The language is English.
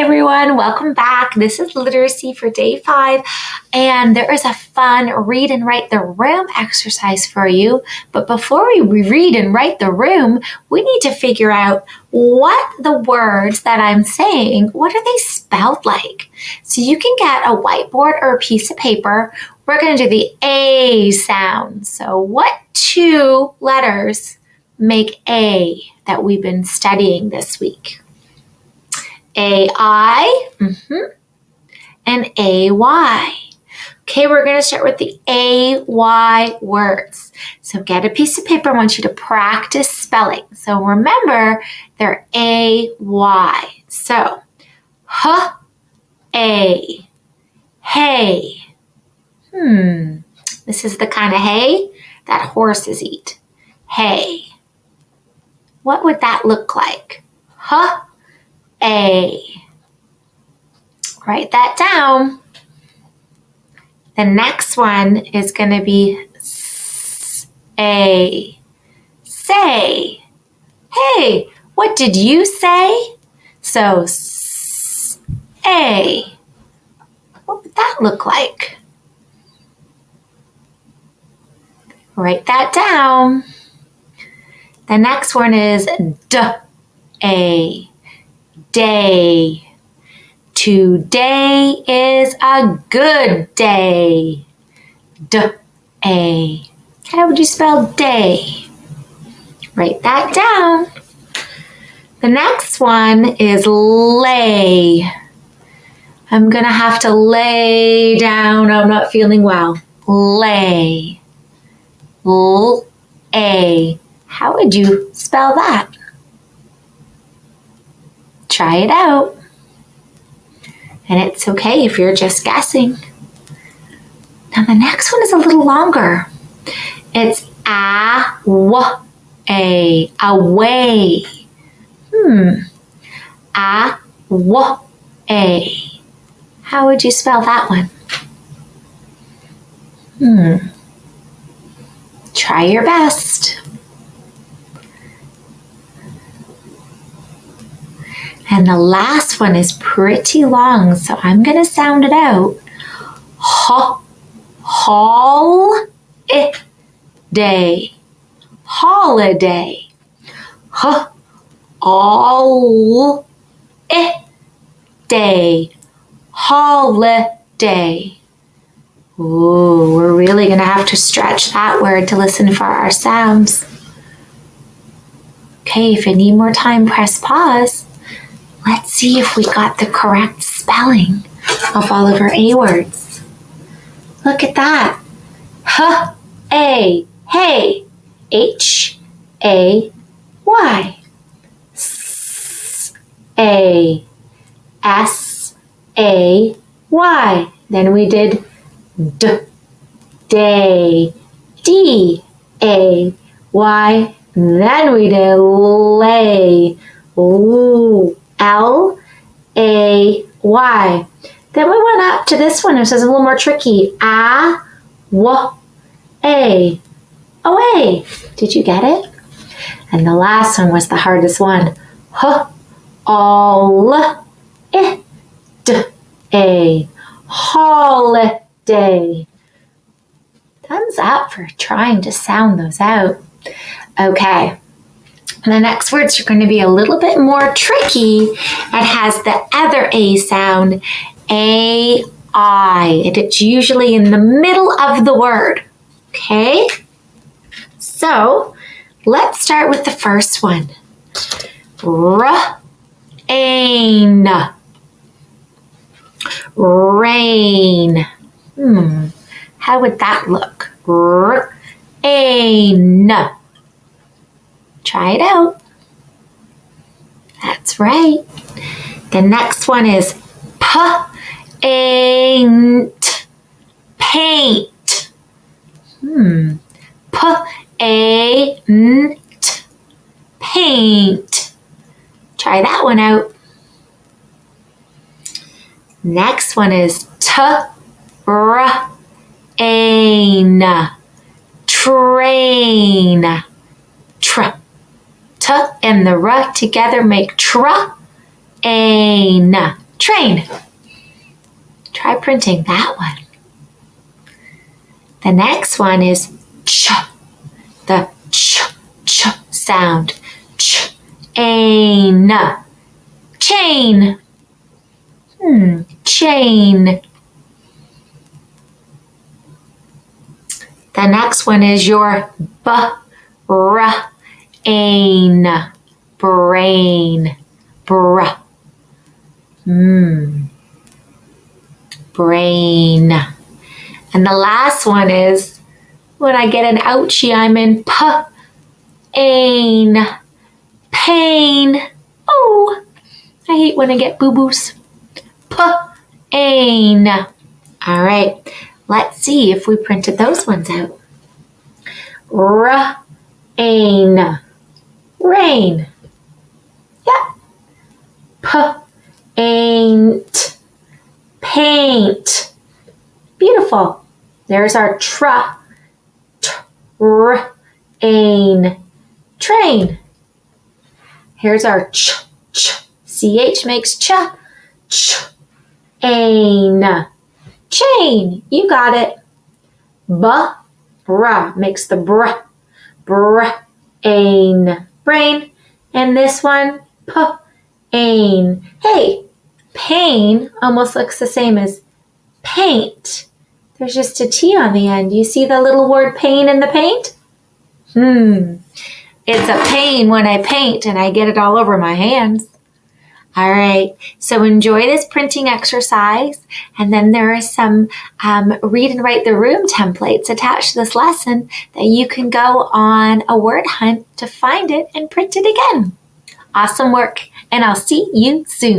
everyone, welcome back. This is Literacy for Day 5, and there is a fun read and write the room exercise for you. But before we read and write the room, we need to figure out what the words that I'm saying, what are they spelled like? So you can get a whiteboard or a piece of paper. We're going to do the A sound. So what two letters make A that we've been studying this week? A-I, and A-Y. Okay, we're going to start with the A-Y words. So get a piece of paper. I want you to practice spelling. So remember, they're A-Y. So, H-A, hay. This is the kind of hay that horses eat. Hay. What would that look like? A. Write that down. The next one is going to be A. Say. Hey, what did you say? So, A. What would that look like? Write that down. The next one is D-A. Day. Today is a good day. D-A. How would you spell day? Write that down. The next one is lay. I'm going to have to lay down. I'm not feeling well. Lay. L-A. How would you spell that? Try it out. And it's okay if you're just guessing. Now the next one is a little longer. It's a-w-a. Away. A-w-a. How would you spell that one? Try your best. And the last one is pretty long, so I'm going to sound it out. Day. Holiday. Day. Holiday. Ooh, we're really going to have to stretch that word to listen for our sounds. Okay, if you need more time, press pause. Let's see if we got the correct spelling of all of our A words. Look at that. H-A, hey. H-A-Y. S-A, S-A-Y. Then we did day, D-A-Y. Then we did lay, ooh. L-A-Y. Then we went up to this one. It says a little more tricky. A-W-A. Away. Did you get it? And the last one was the hardest one. H-O-L-I-D-A. Holiday. Thumbs up for trying to sound those out. Okay. And the next words are going to be a little bit more tricky. It has the other A sound, A-I. And it's usually in the middle of the word. Okay? So, let's start with the first one. Rain. Rain. How would that look? Rain. Try it out. That's right. The next one is paint. Paint. Paint. Paint. Try that one out. Next one is train. Train. T and the R together make train. train. Try printing that one. The next one is ch, the ch sound. Chain. Chain. Chain. The next one is your brain. Brain. Brain. And the last one is, when I get an ouchie, I'm in pain. Pain. Oh, I hate when I get boo-boos. Pain. All right, let's see if we printed those ones out. Rain. Rain. Yeah. Paint. Paint. Beautiful. There's our train. Train. Here's our ch. CH makes chain. Chain. You got it. Bra makes the brain. Brain. And this one, pain. Hey, pain almost looks the same as paint. There's just a T on the end. You see the little word pain in the paint? It's a pain when I paint and I get it all over my hands. All right, so enjoy this printing exercise. And then there are some read and write the room templates attached to this lesson that you can go on a word hunt to find it and print it again. Awesome work, and I'll see you soon.